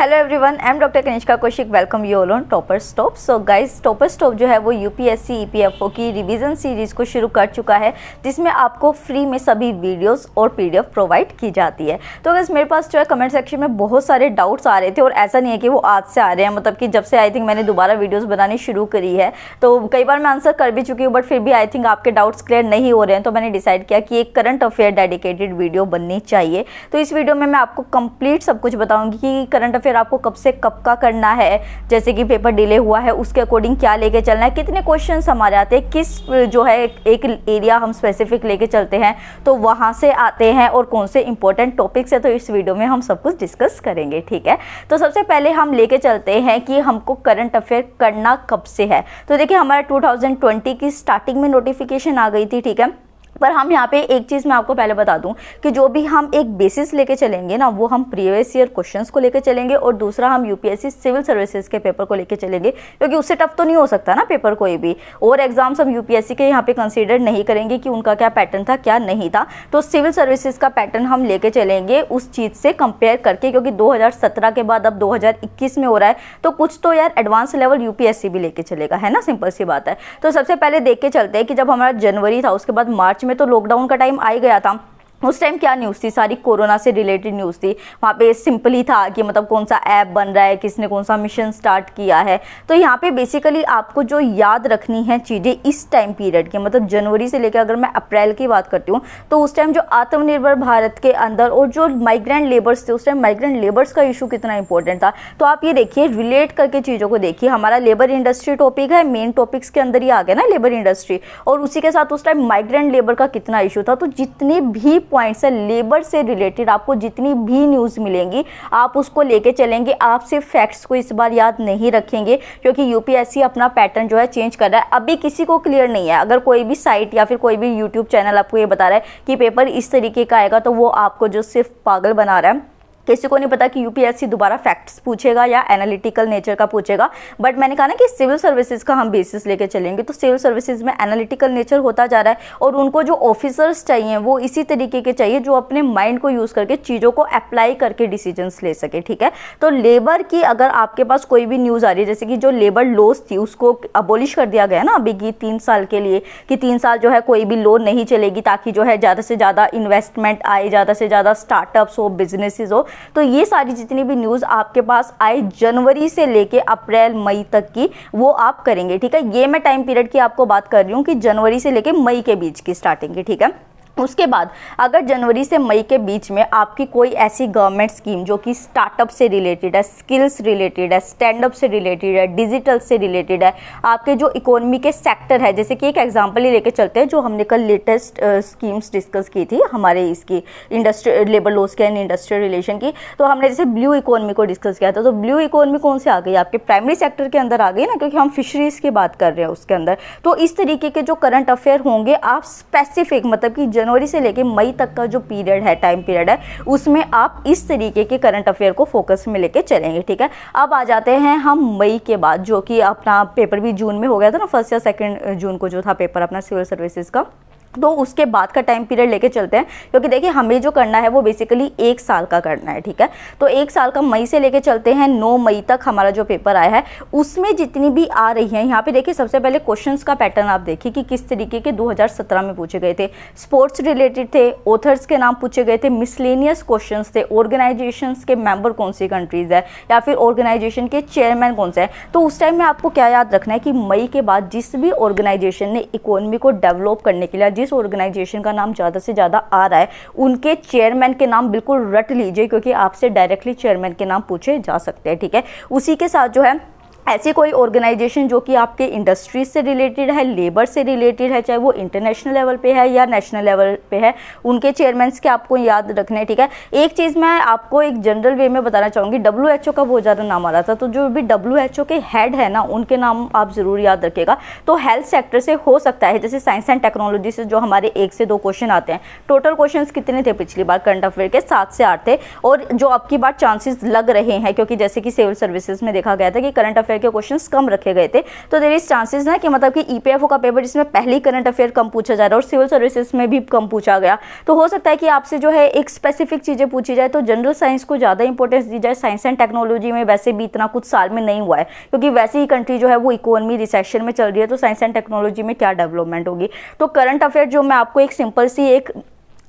Hello everyone, I am doctor Kanishka Kaushik. Welcome you all on topper stop. So guys, topper stop जो है वो UPSC EPFO की revision series को शुरू कर चुका है, जिसमें आपको फ्री में सभी वीडियोस और पीडीएफ प्रोवाइड की जाती है। तो गाइस, मेरे पास जो है कमेंट सेक्शन में बहुत सारे डाउट्स आ रहे थे और ऐसा नहीं है कि वो आज से आ रहे हैं, मतलब कि जब से आई थिंक मैंने दोबारा वीडियोज़ बनानी शुरू करी है तो कई बार मैं आंसर कर भी चुकी हूँ, बट फिर भी आई थिंक आपके डाउट्स क्लियर नहीं हो रहे हैं। तो मैंने डिसाइड किया कि एक करंट अफेयर डेडिकेटेड वीडियो बननी चाहिए। तो इस वीडियो में मैं आपको कंप्लीट सब कुछ बताऊंगी कि करंट अफेयर आपको कब से कब का करना है, जैसे कि पेपर डिले हुआ है उसके अकॉर्डिंग क्या लेके चलना है, कितने क्वेश्चंस हमारे आते हैं, किस जो है एक एरिया हम स्पेसिफिक लेके चलते हैं तो वहाँ से आते हैं, और कौन से इंपॉर्टेंट टॉपिक्स है। तो इस वीडियो में हम सब कुछ डिस्कस करेंगे, ठीक है। तो सबसे पहले हम लेके चलते हैं कि हमको करंट अफेयर करना कब से है। तो देखिए, हमारा 2020 की स्टार्टिंग में नोटिफिकेशन आ गई थी, ठीक है। पर हम यहाँ पे एक चीज़ मैं आपको पहले बता दूं कि जो भी हम एक बेसिस लेके चलेंगे ना, वो हम प्रीवियस ईयर क्वेश्चंस को लेके चलेंगे, और दूसरा हम यूपीएससी सिविल सर्विसेज के पेपर को लेके चलेंगे, क्योंकि उससे टफ तो नहीं हो सकता ना पेपर कोई भी। और एग्जाम्स हम यूपीएससी के यहाँ पे कंसीडर नहीं करेंगे कि उनका क्या पैटर्न था क्या नहीं था। तो सिविल सर्विसेज का पैटर्न हम लेके चलेंगे उस चीज़ से कंपेयर करके, क्योंकि 2017 के बाद अब 2021 में हो रहा है, तो कुछ तो यार एडवांस लेवल यूपीएससी भी लेके चलेगा, है ना, सिंपल सी बात है। तो सबसे पहले देख के चलते हैं कि जब हमारा जनवरी था, उसके बाद मार्च में तो लॉकडाउन का टाइम आ ही गया था। उस टाइम क्या न्यूज़ थी, सारी कोरोना से रिलेटेड न्यूज़ थी। वहाँ पे सिंपल ही था कि मतलब कौन सा ऐप बन रहा है, किसने कौन सा मिशन स्टार्ट किया है। तो यहाँ पे बेसिकली आपको जो याद रखनी है चीज़ें इस टाइम पीरियड के, मतलब जनवरी से लेकर अगर मैं अप्रैल की बात करती हूँ तो उस टाइम जो आत्मनिर्भर भारत के अंदर और जो माइग्रेंट लेबर्स थे, उस टाइम माइग्रेंट लेबर्स का इशू कितना इंपॉर्टेंट था। तो आप ये देखिए, रिलेट करके चीज़ों को देखिए। हमारा लेबर इंडस्ट्री टॉपिक है, मेन टॉपिक्स के अंदर ही आ गया ना लेबर इंडस्ट्री, और उसी के साथ उस टाइम माइग्रेंट लेबर का कितना इशू था। तो जितने भी पॉइंट्स है लेबर से रिलेटेड, आपको जितनी भी न्यूज़ मिलेंगी आप उसको लेके चलेंगे। आप सिर्फ फैक्ट्स को इस बार याद नहीं रखेंगे, क्योंकि यूपीएससी अपना पैटर्न जो है चेंज कर रहा है। अभी किसी को क्लियर नहीं है, अगर कोई भी साइट या फिर कोई भी यूट्यूब चैनल आपको ये बता रहा है कि पेपर इस तरीके का आएगा, तो वो आपको जो सिर्फ पागल बना रहा है। किसी को नहीं पता कि यूपीएससी दोबारा फैक्ट्स पूछेगा या एनालिटिकल नेचर का पूछेगा। बट मैंने कहा ना कि सिविल सर्विसेज का हम बेसिस लेके चलेंगे, तो सिविल सर्विसेज में एनालिटिकल नेचर होता जा रहा है, और उनको जो ऑफिसर्स चाहिए वो इसी तरीके के चाहिए जो अपने माइंड को यूज़ करके चीज़ों को अप्लाई करके डिसीजंस ले सके, ठीक है। तो लेबर की अगर आपके पास कोई भी न्यूज़ आ रही है, जैसे कि जो लेबर लॉज थी उसको अबोलिश कर दिया गया ना अभी की 3 साल के लिए, कि 3 साल जो है कोई भी लॉ नहीं चलेगी, ताकि जो है ज़्यादा से ज़्यादा इन्वेस्टमेंट आए, ज़्यादा से ज़्यादा स्टार्टअप्स हो, बिजनेसेस हो। तो ये सारी जितनी भी न्यूज़ आपके पास आए जनवरी से लेके अप्रैल मई तक की, वो आप करेंगे, ठीक है। ये मैं टाइम पीरियड की आपको बात कर रही हूँ कि जनवरी से लेके मई के बीच की स्टार्टिंग की, ठीक है। उसके बाद अगर जनवरी से मई के बीच में आपकी कोई ऐसी गवर्नमेंट स्कीम जो कि स्टार्टअप से रिलेटेड है, स्किल्स रिलेटेड है, स्टैंड अप से रिलेटेड है, डिजिटल से रिलेटेड है, आपके जो इकोनॉमी के सेक्टर है, जैसे कि एक एग्जांपल ही लेके चलते हैं जो हमने कल लेटेस्ट स्कीम्स डिस्कस की थी हमारे इसकी इंडस्ट्री लेबर लॉज के एंड इंडस्ट्रियल रिलेशन की। तो हमने जैसे ब्लू इकोनॉमी को डिस्कस किया था। तो ब्लू इकोनॉमी कौन से आ गई, आपके प्राइमरी सेक्टर के अंदर आ गई ना, क्योंकि हम फिशरीज की बात कर रहे हैं उसके अंदर। तो इस तरीके के जो करंट अफेयर होंगे आप स्पेसिफिक, मतलब कि जनवरी से लेके मई तक का जो पीरियड है, टाइम पीरियड है, उसमें आप इस तरीके के करंट अफेयर को फोकस में लेके चलेंगे, ठीक है। अब आ जाते हैं हम मई के बाद, जो कि अपना पेपर भी जून में हो गया था ना, 1 या 2 जून को जो था पेपर अपना सिविल सर्विसेज का। तो उसके बाद का टाइम पीरियड लेके चलते हैं, क्योंकि देखिए हमें जो करना है वो बेसिकली 1 साल का करना है, ठीक है। तो 1 साल का मई से लेके चलते हैं 9 मई तक हमारा जो पेपर आया है, उसमें जितनी भी आ रही है, यहाँ पे देखिए सबसे पहले क्वेश्चंस का पैटर्न आप देखिए कि किस तरीके के 2017 में पूछे गए थे। स्पोर्ट्स रिलेटेड थे, ऑथर्स के नाम पूछे गए थे, मिसलेनियस क्वेश्चंस थे, ऑर्गेनाइजेशंस के मेंबर कौन सी कंट्रीज है, या फिर ऑर्गेनाइजेशन के चेयरमैन कौन से है। तो उस टाइम में आपको क्या याद रखना है कि मई के बाद जिस भी ऑर्गेनाइजेशन ने इकोनॉमी को डेवलप करने के लिए, जिस ऑर्गेनाइजेशन का नाम ज़्यादा से ज़्यादा आ रहा है, उनके चेयरमैन के नाम बिल्कुल रट लीजिए, क्योंकि आपसे डायरेक्टली चेयरमैन के नाम पूछे जा सकते हैं, ठीक है। उसी के साथ जो है ऐसी कोई ऑर्गेनाइजेशन जो कि आपके इंडस्ट्री से रिलेटेड है, लेबर से रिलेटेड है, चाहे वो इंटरनेशनल लेवल पे है या नेशनल लेवल पे है, उनके चेयरमैन्स के आपको याद रखने हैं, ठीक है। एक चीज़ मैं आपको एक जनरल वे में बताना चाहूँगी, WHO का बहुत ज़्यादा नाम आ रहा था, तो जो भी WHO के हेड है ना, उनके नाम आप ज़रूर याद रखिएगा। तो हेल्थ सेक्टर से हो सकता है, जैसे साइंस एंड टेक्नोलॉजी से जो हमारे 1 से 2 क्वेश्चन आते हैं। टोटल क्वेश्चन कितने थे पिछली बार करंट अफेयर के, 7 से 8 थे, और जो आपकी बार चांसेस लग रहे हैं, क्योंकि जैसे कि सिविल सर्विसेज में देखा गया था कि करंट अफेयर अफेयर के क्वेश्चंस कम रखे गए थे, तो देयर इज चांसेस ना कि मतलब कि ईपीएफओ का पेपर जिसमें पहली करंट अफेयर कम पूछा जा रहा है और सिविल सर्विसेज में भी कम पूछा गया, तो हो सकता है कि आपसे जो है एक स्पेसिफिक चीज़ें पूछी जाए, तो जनरल साइंस को ज़्यादा इंपॉर्टेंस दी जाए। साइंस एंड टेक्नोलॉजी में वैसे भी इतना कुछ साल में नहीं हुआ है, क्योंकि वैसे ही कंट्री जो है वो इकोनॉमी रिसेशन में चल रही है, तो साइंस एंड टेक्नोलॉजी में क्या डेवलपमेंट होगी। तो करंट अफेयर जो मैं आपको एक सिंपल सी एक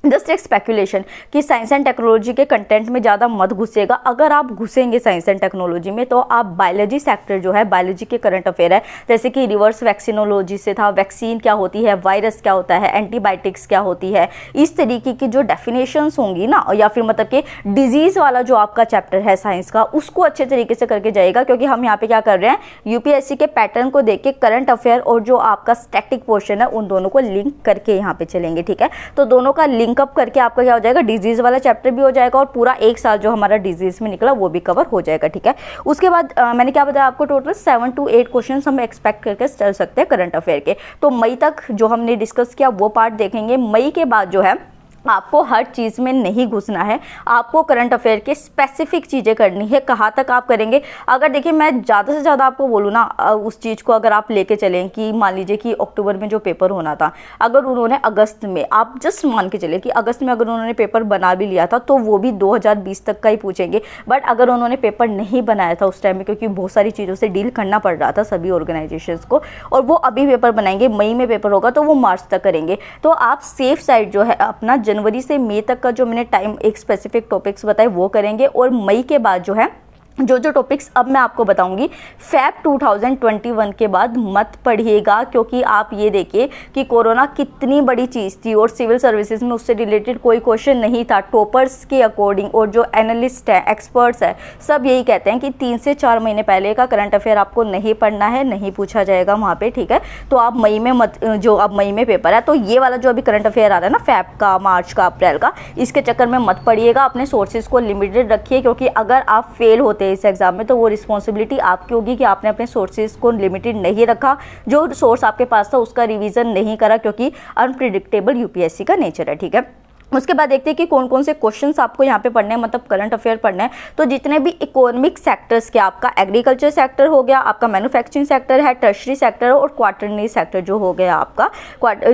जस्ट एक स्पेकुलेशन कि साइंस एंड टेक्नोलॉजी के कंटेंट में ज़्यादा मत घुसेगा। अगर आप घुसेंगे साइंस एंड टेक्नोलॉजी में तो आप बायोलॉजी सेक्टर जो है, बायोलॉजी के करंट अफेयर है, जैसे कि रिवर्स वैक्सीनोलॉजी से था, वैक्सीन क्या होती है, वायरस क्या होता है, एंटीबायोटिक्स क्या होती है, इस तरीके की जो डेफिनेशंस होंगी ना, या फिर मतलब कि डिजीज़ वाला जो आपका चैप्टर है साइंस का, उसको अच्छे तरीके से करके जाएगा। क्योंकि हम यहाँ पे क्या कर रहे हैं, यूपीएससी के पैटर्न को देख के करंट अफेयर और जो आपका स्टैटिक पोर्शन है उन दोनों को लिंक करके यहाँ पे चलेंगे, ठीक है। तो दोनों का लिंक अप करके आपका क्या हो जाएगा, डिजीज वाला चैप्टर भी हो जाएगा और पूरा एक साल जो हमारा डिजीज में निकला वो भी कवर हो जाएगा, ठीक है। उसके बाद मैंने क्या बताया आपको, टोटल 7 to 8 क्वेश्चन हम एक्सपेक्ट करके चल सकते हैं करंट अफेयर के। तो मई तक जो हमने डिस्कस किया वो पार्ट देखेंगे। मई के बाद जो है आपको हर चीज़ में नहीं घुसना है, आपको करंट अफेयर के स्पेसिफिक चीज़ें करनी है। कहाँ तक आप करेंगे, अगर देखिए मैं ज़्यादा से ज़्यादा आपको बोलूँ ना, उस चीज़ को अगर आप लेके चलें कि मान लीजिए कि अक्टूबर में जो पेपर होना था, अगर उन्होंने अगस्त में, आप जस्ट मान के चले कि अगस्त में अगर उन्होंने पेपर बना भी लिया था तो वो भी 2020 तक का ही पूछेंगे। बट अगर उन्होंने पेपर नहीं बनाया था उस टाइम में, क्योंकि बहुत सारी चीज़ों से डील करना पड़ रहा था सभी ऑर्गेनाइजेशंस को, और वो अभी पेपर बनाएंगे, मई में पेपर होगा तो वो मार्च तक करेंगे। तो आप सेफ साइड जो है अपना जनवरी से मई तक का जो मैंने टाइम एक स्पेसिफिक टॉपिक्स बताए वो करेंगे। और मई के बाद जो है जो टॉपिक्स अब मैं आपको बताऊंगी फैब 2021 के बाद मत पढ़िएगा, क्योंकि आप ये देखिए कि कोरोना कितनी बड़ी चीज़ थी और सिविल सर्विसेज में उससे रिलेटेड कोई क्वेश्चन नहीं था। टॉपर्स के अकॉर्डिंग और जो एनालिस्ट है, एक्सपर्ट्स है, सब यही कहते हैं कि 3 से 4 महीने पहले का करंट अफेयर आपको नहीं पढ़ना है, नहीं पूछा जाएगा वहाँ पे, ठीक है। तो आप मई में मत, जो अब मई में पेपर है तो ये वाला जो अभी करंट अफेयर आ रहा है ना, फैब का, मार्च का, अप्रैल का, इसके चक्कर में मत पढ़िएगा। अपने सोर्सेज को लिमिटेड रखिए, क्योंकि अगर आप फेल होते इस एग्जाम में तो वो रिस्पॉन्सिबिलिटी आपकी होगी कि आपने अपने सोर्सेज को लिमिटेड नहीं रखा, जो सोर्स आपके पास था उसका रिवीजन नहीं करा, क्योंकि अनप्रिडिक्टेबल यूपीएससी का नेचर है, ठीक है। उसके बाद देखते हैं कि कौन कौन से क्वेश्चंस आपको यहाँ पे पढ़ने हैं, मतलब करंट अफेयर पढ़ना है। तो जितने भी इकोनॉमिक सेक्टर्स के, आपका एग्रीकल्चर सेक्टर हो गया, आपका मैन्युफैक्चरिंग सेक्टर है, टर्शरी सेक्टर और क्वार्टरनरी सेक्टर जो हो गया आपका,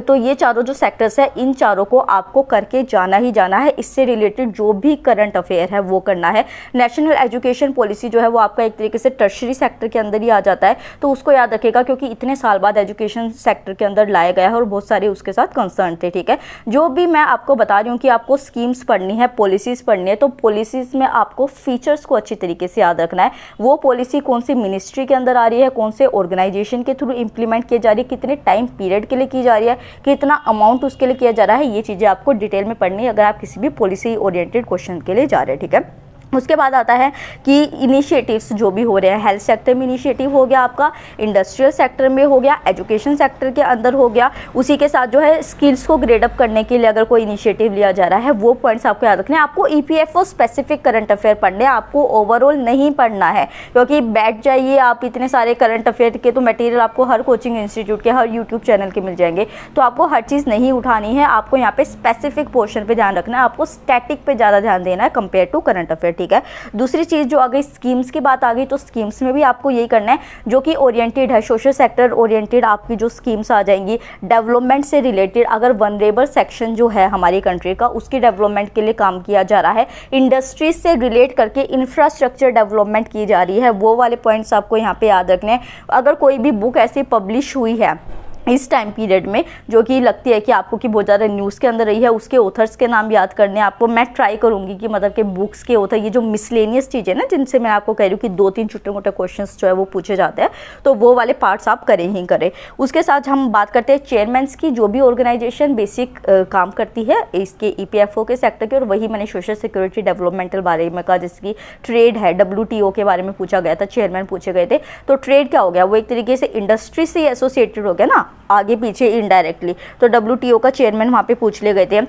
तो ये चारों जो सेक्टर्स है, इन चारों को आपको करके जाना ही जाना है। इससे रिलेटेड जो भी करंट अफेयर है वो करना है। नेशनल एजुकेशन पॉलिसी जो है वो आपका एक तरीके से टर्शरी सेक्टर के अंदर ही आ जाता है, तो उसको याद रखेगा, क्योंकि इतने साल बाद एजुकेशन सेक्टर के अंदर लाया गया है और बहुत सारे उसके साथ कंसर्न थे, ठीक है। जो भी मैं आपको बता कि आपको स्कीम्स पढ़नी है, पॉलिसीज पढ़नी है, तो पॉलिसीज में आपको फीचर्स को अच्छी तरीके से याद रखना है। वो पॉलिसी कौन सी मिनिस्ट्री के अंदर आ रही है, कौन से ऑर्गेनाइजेशन के थ्रू इंप्लीमेंट की जा रही है, कितने टाइम पीरियड के लिए की जा रही है, कितना अमाउंट उसके लिए किया जा रहा है, ये चीज़ें आपको डिटेल में पढ़नी है अगर आप किसी भी पॉलिसी ओरिएंटेड क्वेश्चन के लिए जा रहे हैं, ठीक है। उसके बाद आता है कि इनिशिएटिव्स जो भी हो रहे हैं, हेल्थ सेक्टर में इनिशिएटिव हो गया आपका, इंडस्ट्रियल सेक्टर में हो गया, एजुकेशन सेक्टर के अंदर हो गया, उसी के साथ जो है स्किल्स को ग्रेड अप करने के लिए अगर कोई इनिशिएटिव लिया जा रहा है, वो पॉइंट्स आपको याद रखने हैं। आपको ईपीएफओ स्पेसिफिक करंट अफेयर पढ़ने हैं, आपको ओवरऑल नहीं पढ़ना है, क्योंकि बैठ जाइए आप, इतने सारे करंट अफेयर के तो मटेरियल आपको हर कोचिंग इंस्टीट्यूट के, हर यूट्यूब चैनल के मिल जाएंगे, तो आपको हर चीज़ नहीं उठानी है। आपको यहाँ पे स्पेसिफिक पोर्शन पे ध्यान रखना है, आपको स्टैटिक पे ज़्यादा ध्यान देना है कंपेयर टू करंट अफेयर, ठीक है। दूसरी चीज़ जो आ गई, स्कीम्स की बात आ गई, तो स्कीम्स में भी आपको यही करना है जो कि ओरिएंटेड है, सोशल सेक्टर ओरिएंटेड आपकी जो स्कीम्स आ जाएंगी, डेवलपमेंट से रिलेटेड, अगर वनरेबल सेक्शन जो है हमारी कंट्री का उसकी डेवलपमेंट के लिए काम किया जा रहा है, इंडस्ट्रीज से रिलेट करके इंफ्रास्ट्रक्चर डेवलपमेंट की जा रही है, वो वाले पॉइंट्स आपको यहाँ पे याद रखने हैं। अगर कोई भी बुक ऐसी पब्लिश हुई है इस टाइम पीरियड में जो कि लगती है कि आपको कि बहुत ज़्यादा न्यूज़ के अंदर रही है, उसके ऑथर्स के नाम याद करने आपको। मैं ट्राई करूंगी कि मतलब कि बुक्स के ऑथर, ये जो मिसलेनियस चीज़ें ना जिनसे मैं आपको कह रही हूँ कि 2-3 छोटे मोटे क्वेश्चंस जो है वो पूछे जाते हैं, तो वो वाले पार्ट्स आप करें ही करें। उसके साथ हम बात करते हैं चेयरमैन्स की, जो भी ऑर्गेनाइजेशन बेसिक काम करती है इसके ईपीएफओ के सेक्टर के, और वही मैंने सोशल सिक्योरिटी डेवलपमेंटल बारे में कहा, जैसे कि ट्रेड है, WTO के बारे में पूछा गया था, चेयरमैन पूछे गए थे। तो ट्रेड क्या हो गया, वो एक तरीके से इंडस्ट्री से एसोसिएटेड हो गया ना, आगे पीछे इनडायरेक्टली, तो WTO का चेयरमैन वहाँ पे पूछ ले गए थे।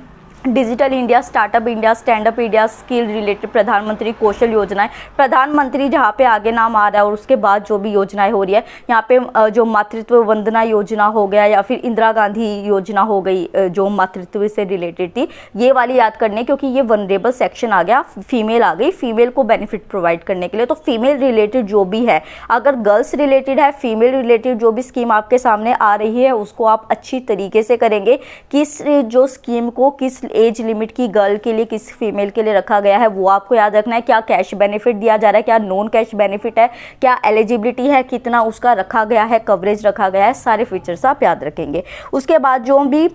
Digital India, startup India, stand up India, skill related प्रधानमंत्री कौशल योजनाएं, प्रधानमंत्री जहाँ पे आगे नाम आ रहा है और उसके बाद जो भी योजनाएं हो रही है यहाँ पे जो मातृत्व वंदना योजना हो गया या फिर इंदिरा गांधी योजना हो गई जो मातृत्व से रिलेटेड थी, ये वाली याद करने, क्योंकि ये वनरेबल सेक्शन आ गया, फीमेल आ गई, फीमेल को बेनिफिट प्रोवाइड करने के लिए। तो फीमेल रिलेटेड जो भी है, अगर गर्ल्स रिलेटेड है, फीमेल रिलेटेड जो भी स्कीम आपके सामने आ रही है उसको आप अच्छी तरीके से करेंगे। किस जो स्कीम को किस एज लिमिट की गर्ल के लिए, किस फीमेल के लिए रखा गया है वो आपको याद रखना है। क्या कैश बेनिफिट दिया जा रहा है, क्या नॉन कैश बेनिफिट है, क्या एलिजिबिलिटी है, कितना उसका रखा गया है, कवरेज रखा गया है, सारे फीचर्स आप याद रखेंगे। उसके बाद जो भी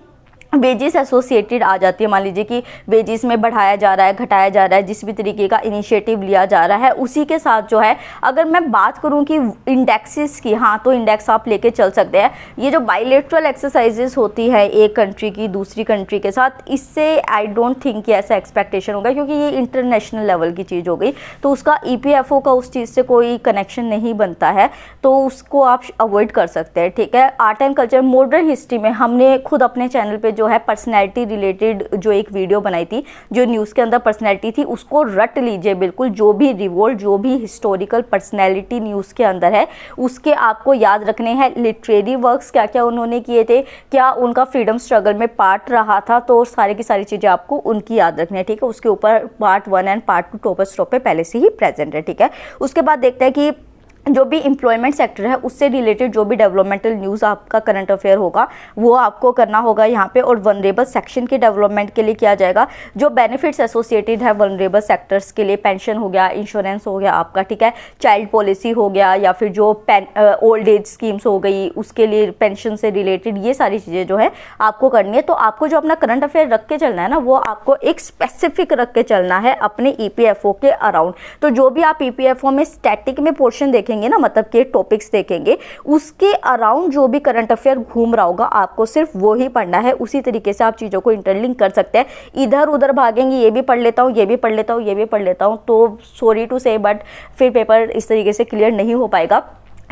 वेजेस एसोसिएटेड आ जाती है, मान लीजिए कि वेजेस में बढ़ाया जा रहा है, घटाया जा रहा है, जिस भी तरीके का इनिशिएटिव लिया जा रहा है उसी के साथ जो है, अगर मैं बात करूं कि इंडेक्सेस की, हाँ तो इंडेक्स आप लेके चल सकते हैं। ये जो बायलैटरल एक्सरसाइजेस होती है एक कंट्री की दूसरी कंट्री के साथ, इससे आई डोंट थिंक कि ऐसा एक्सपेक्टेशन होगा, क्योंकि ये इंटरनेशनल लेवल की चीज़ हो गई, तो उसका EPFO का उस चीज़ से कोई कनेक्शन नहीं बनता है, तो उसको आप अवॉइड कर सकते हैं, ठीक है। Art and culture, modern history में हमने खुद अपने चैनल पे जो है पर्सनैलिटी रिलेटेड जो एक वीडियो बनाई थी, जो न्यूज़ के अंदर पर्सनैलिटी थी, उसको रट लीजिए बिल्कुल। जो भी रिवोल्ट, जो भी हिस्टोरिकल पर्सनैलिटी न्यूज़ के अंदर है उसके आपको याद रखने हैं। लिटरेरी वर्क्स क्या क्या उन्होंने किए थे, क्या उनका फ्रीडम स्ट्रगल में पार्ट रहा था, तो सारी की सारी चीज़ें आपको उनकी याद रखनी है, ठीक है। उसके ऊपर part 1 and part 2 topper stop पे पहले से ही प्रेजेंट है, ठीक है। उसके बाद देखते हैं कि जो भी एम्प्लॉयमेंट सेक्टर है उससे रिलेटेड जो भी डेवलपमेंटल न्यूज़ आपका करंट अफेयर होगा वो आपको करना होगा यहाँ पे, और वनरेबल सेक्शन के डेवलपमेंट के लिए किया जाएगा। जो बेनिफिट्स एसोसिएटेड है वनरेबल सेक्टर्स के लिए, पेंशन हो गया, इंश्योरेंस हो गया आपका, ठीक है, चाइल्ड पॉलिसी हो गया, या फिर जो ओल्ड एज स्कीम्स हो गई उसके लिए पेंशन से रिलेटेड, ये सारी चीज़ें जो है आपको करनी है। तो आपको जो अपना करंट अफेयर रख के चलना है ना, वो आपको एक स्पेसिफिक रख के चलना है अपने EPFO के अराउंड। तो जो भी आप EPFO में स्टैटिक में पोर्शन देखेंगे ना, मतलब के टॉपिक्स देखेंगे, उसके अराउंड जो भी करंट अफेयर घूम रहा होगा आपको सिर्फ वो ही पढ़ना है। उसी तरीके से आप चीज़ों को इंटरलिंक कर सकते हैं। इधर उधर भागेंगे, ये भी पढ़ लेता हूँ, ये भी पढ़ लेता हूँ, ये भी पढ़ लेता हूँ, तो सॉरी टू से बट फिर पेपर इस तरीके से क्लियर नहीं हो पाएगा।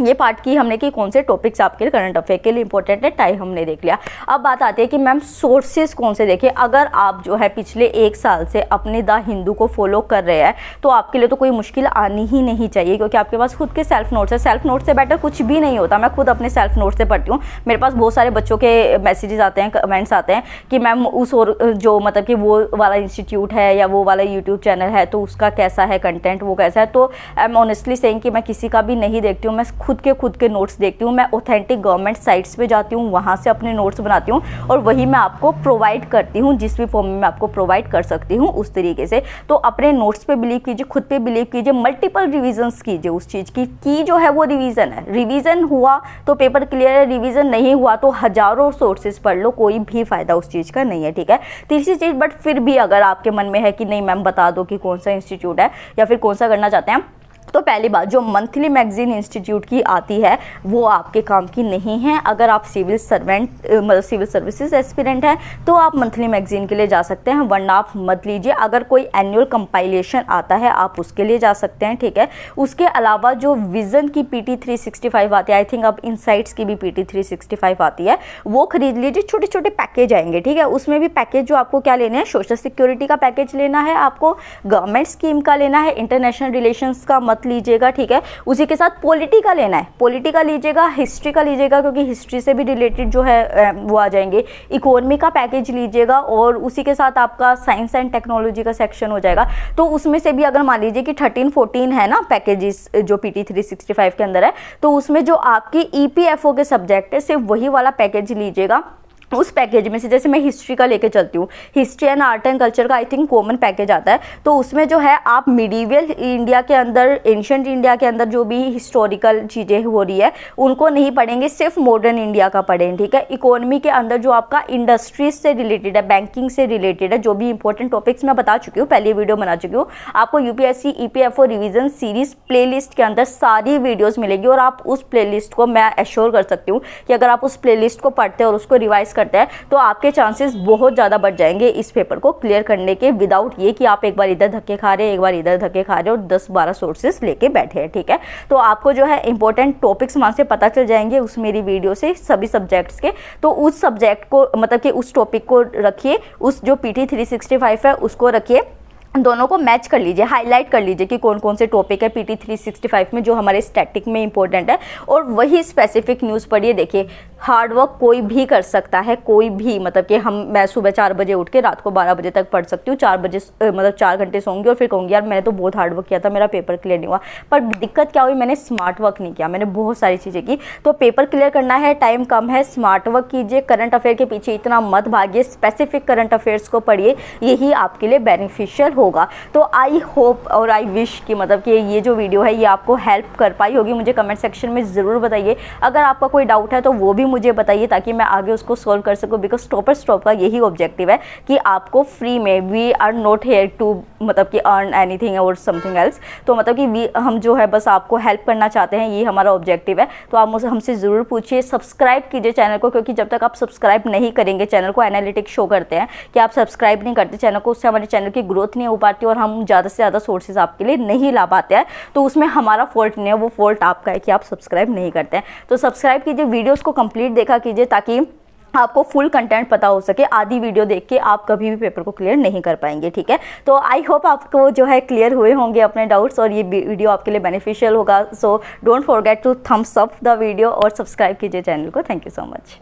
ये पार्ट की हमने कि कौन से टॉपिक्स आपके करंट अफेयर के लिए इंपॉर्टेंट है, टाइप हमने देख लिया। अब बात आती है कि मैम सोर्सेज कौन से देखें। अगर आप जो है पिछले 1 साल से अपने द हिंदू को फॉलो कर रहे हैं तो आपके लिए तो कोई मुश्किल आनी ही नहीं चाहिए, क्योंकि आपके पास खुद के सेल्फ नोट्स है। सेल्फ नोट से बेटर कुछ भी नहीं होता। मैं खुद अपने सेल्फ नोट से पढ़ती हूँ। मेरे पास बहुत सारे बच्चों के मैसेजेस आते हैं, कमेंट्स आते हैं कि मैम उस और जो मतलब कि वो वाला इंस्टीट्यूट है या वो वाला यूट्यूब चैनल है तो उसका कैसा है कंटेंट, वो कैसा है। तो आई एम ऑनेस्टली सेइंग कि मैं किसी का भी नहीं देखती हूँ, मैं खुद के नोट्स देखती हूँ। मैं ऑथेंटिक गवर्नमेंट साइट्स पे जाती हूँ, वहाँ से अपने नोट्स बनाती हूँ और वही मैं आपको प्रोवाइड करती हूँ, जिस भी फॉर्म में मैं आपको प्रोवाइड कर सकती हूँ उस तरीके से। तो अपने नोट्स पे बिलीव कीजिए, खुद पे बिलीव कीजिए, मल्टीपल रिविजन्स कीजिए उस चीज़ की जो है वो रिवीजन है। रिवीजन हुआ तो पेपर क्लियर है, रिवीजन नहीं हुआ तो हजारों सोर्सेज पढ़ लो, कोई भी फायदा उस चीज़ का नहीं है, ठीक है। तीसरी चीज़, बट फिर भी अगर आपके मन में है कि नहीं मैम बता दो कि कौन सा इंस्टीट्यूट है या फिर कौन सा करना चाहते हैं, तो पहली बात जो मंथली मैगजीन इंस्टीट्यूट की आती है वो आपके काम की नहीं है। अगर आप सिविल सर्वेंट मतलब सिविल सर्विसेज एस्पिरेंट हैं तो आप मंथली मैगजीन के लिए जा सकते हैं, वरना आप मत लीजिए। अगर कोई एनुअल कंपाइलेशन आता है आप उसके लिए जा सकते हैं, ठीक है। उसके अलावा जो विजन की PT 365 आती है, आई थिंक अब इनसाइट्स की भी PT 365 आती है, वो खरीद लीजिए। छोटे छोटे पैकेज आएंगे, ठीक है। उसमें भी पैकेज जो आपको क्या लेना है, सोशल सिक्योरिटी का पैकेज लेना है, आपको गवर्नमेंट स्कीम का लेना है, इंटरनेशनल रिलेशंस का मत लीजिएगा, ठीक है। उसी के साथ पॉलिटी का लेना है, पॉलिटी का लीजिएगा, हिस्ट्री का लीजिएगा क्योंकि हिस्ट्री से भी रिलेटेड जो है वो आ जाएंगे, इकोनॉमी का पैकेज लीजिएगा और उसी के साथ आपका साइंस एंड टेक्नोलॉजी का सेक्शन हो जाएगा। तो उसमें से भी अगर मान लीजिए कि 13-14 है ना पैकेजेस जो PT 365 के अंदर है, तो उसमें जो आपकी EPFO के सब्जेक्ट है सिर्फ वही वाला पैकेज लीजिएगा। उस पैकेज में से जैसे मैं हिस्ट्री का लेके चलती हूँ, history and art and culture का आई थिंक कॉमन पैकेज आता है, तो उसमें जो है आप मिडीवियल इंडिया के अंदर, एंशिएंट इंडिया के अंदर जो भी हिस्टोरिकल चीज़ें हो रही है उनको नहीं पढ़ेंगे, सिर्फ मॉडर्न इंडिया का पढ़ें, ठीक है। इकोनॉमी के अंदर जो आपका इंडस्ट्रीज से रिलेटेड है, बैंकिंग से रिलेटेड है, जो भी इंपॉर्टेंट टॉपिक्स मैं बता चुकी हूँ, पहले वीडियो बना चुकी हूँ आपको। UPSC EPFO revision series playlist के अंदर सारी वीडियोज़ मिलेगी और आप उस प्लेलिस्ट को मैं एश्योर कर सकती हूँ कि अगर आप उस प्लेलिस्ट को पढ़ते और उसको रिवाइज करते हैं तो आपके चांसेस बहुत ज़्यादा बढ़ जाएंगे इस पेपर को क्लियर करने के, विदाउट ये कि आप एक बार इधर धक्के खा रहे हैं, एक बार इधर धक्के खा रहे हैं और 10-12 सोर्सेस लेके बैठे हैं। ठीक है, तो आपको जो है इंपॉर्टेंट टॉपिक्स वहाँ से पता चल जाएंगे उस मेरी वीडियो से सभी सब्जेक्ट्स के। तो उस सब्जेक्ट को मतलब कि उस टॉपिक को रखिए, उस जो PT 365 है उसको रखिए, दोनों को मैच कर लीजिए, हाईलाइट कर लीजिए कि कौन कौन से टॉपिक है PT 365 में जो हमारे स्टैटिक में इंपॉर्टेंट है, और वही स्पेसिफिक न्यूज़ पढ़िए। देखिए हार्डवर्क कोई भी कर सकता है, कोई भी, मतलब कि मैं सुबह 4 बजे उठ के रात को 12 बजे तक पढ़ सकती हूँ, 4 बजे मतलब 4 घंटे सोऊंगी और फिर कहूँगी यार मैंने तो बहुत हार्डवर्क किया था, मेरा पेपर क्लियर नहीं हुआ। पर दिक्कत क्या हुई, मैंने स्मार्ट वर्क नहीं किया, मैंने बहुत सारी चीज़ें की। तो पेपर क्लियर करना है, टाइम कम है, स्मार्ट वर्क कीजिए, करंट अफेयर के पीछे इतना मत भागिए, स्पेसिफिक करंट अफेयर्स को पढ़िए, यही आपके लिए बेनिफिशियल होगा। तो आई होप और आई विश कि मतलब कि ये जो वीडियो है ये आपको हेल्प कर पाई होगी। मुझे कमेंट सेक्शन में ज़रूर बताइए, अगर आपका कोई डाउट है तो वो भी मुझे बताइए ताकि मैं आगे उसको सॉल्व कर सकूं। बिकॉज टॉपर स्टॉप का यही ऑब्जेक्टिव है कि आपको फ्री में, we are not here to मतलब कि अर्न एनीथिंग और समथिंग एल्स। तो मतलब कि हम जो है बस आपको हेल्प करना चाहते हैं, ये हमारा ऑब्जेक्टिव है। तो आप मुझे हमसे ज़रूर पूछिए, सब्सक्राइब कीजिए चैनल को, क्योंकि जब तक आप सब्सक्राइब नहीं करेंगे, चैनल को एनालिटिक्स शो करते हैं कि आप सब्सक्राइब नहीं करते चैनल को, उससे हमारे चैनल की ग्रोथ नहीं हो पाती और हम ज़्यादा से ज़्यादा सोर्सेज आपके लिए नहीं ला पाते हैं। तो उसमें हमारा फॉल्ट नहीं है, वो फॉल्ट आपका है कि आप सब्सक्राइब नहीं करते हैं। तो सब्सक्राइब कीजिए, वीडियोस को कंप्लीट देखा कीजिए ताकि आपको फुल कंटेंट पता हो सके। आधी वीडियो देख के आप कभी भी पेपर को क्लियर नहीं कर पाएंगे। ठीक है, तो आई होप आपको जो है क्लियर हुए होंगे अपने डाउट्स और ये वीडियो आपके लिए बेनिफिशियल होगा। So don't forget to thumbs up the video और सब्सक्राइब कीजिए चैनल को। Thank you so much.